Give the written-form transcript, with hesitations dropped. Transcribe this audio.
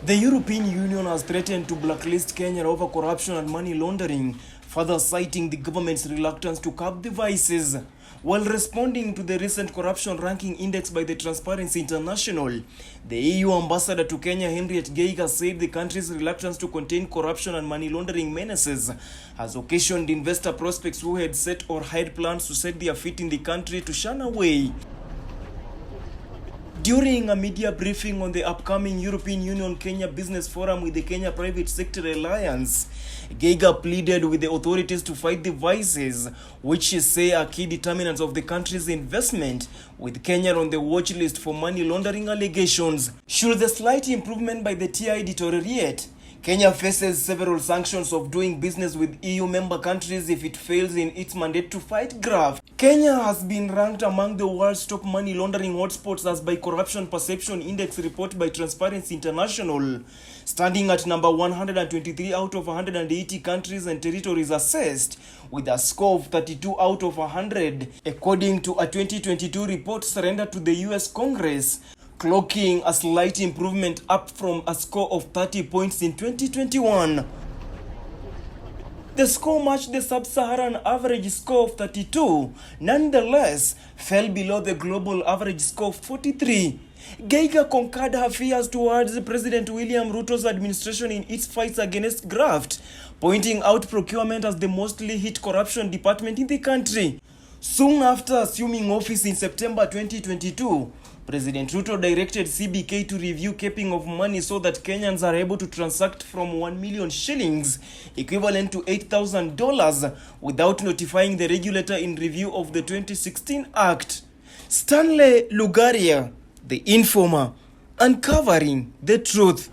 The European Union has threatened to blacklist Kenya over corruption and money laundering, further citing the government's reluctance to curb the vices. While responding to the recent corruption ranking index by the Transparency International, the EU ambassador to Kenya, Henriette Geiger, said the country's reluctance to contain corruption and money laundering menaces has occasioned investor prospects who had set or had plans to set their feet in the country to shun away. During a media briefing on the upcoming European Union-Kenya Business Forum with the Kenya Private Sector Alliance, Geiger pleaded with the authorities to fight the vices, which she say are key determinants of the country's investment, with Kenya on the watch list for money laundering allegations. Should the slight improvement by the TI deteriorate, Kenya faces several sanctions of doing business with EU member countries if it fails in its mandate to fight graft. Kenya has been ranked among the world's top money laundering hotspots as by Corruption Perception Index report by Transparency International, standing at number 123 out of 180 countries and territories assessed, with a score of 32 out of 100, according to a 2022 report surrendered to the US Congress, clocking a slight improvement up from a score of 30 points in 2021. The score matched the sub-Saharan average score of 32, nonetheless fell below the global average score of 43. Geiger concurred her fears towards President William Ruto's administration in its fights against graft, pointing out procurement as the mostly hit corruption department in the country. Soon after assuming office in September 2022, President Ruto directed CBK to review keeping of money so that Kenyans are able to transact from 1 million shillings, equivalent to $8,000, without notifying the regulator in review of the 2016 Act. Stanley Lugaria, The Informer, uncovering the truth.